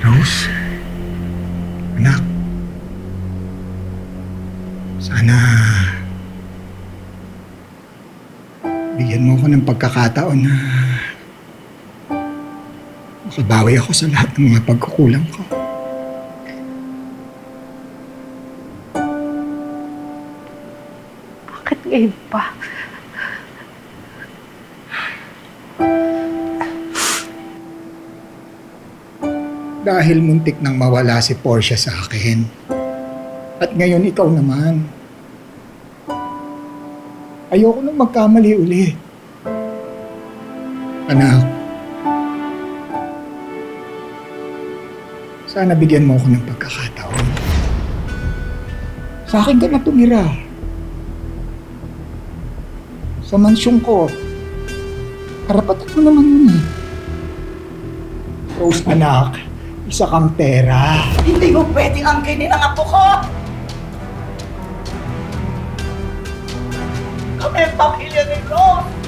Rose? Anak? Sana bigyan mo ako ng pagkakataon na makabawi ako sa lahat ng mga pagkukulang ko. Bakit ngayon pa? Dahil muntik nang mawala si Portia sa akin. At ngayon ikaw naman. Ayoko nang magkamali uli. Anak, sana bigyan mo ako ng pagkakataon. Sa akin ka na tumira. Sa mansyong ko. Karapatan mo naman yun eh. Rose, anak, isa kang pera. Hindi mo pwedeng angkinin ang apo ko! Kami ang pamilya ni Rose!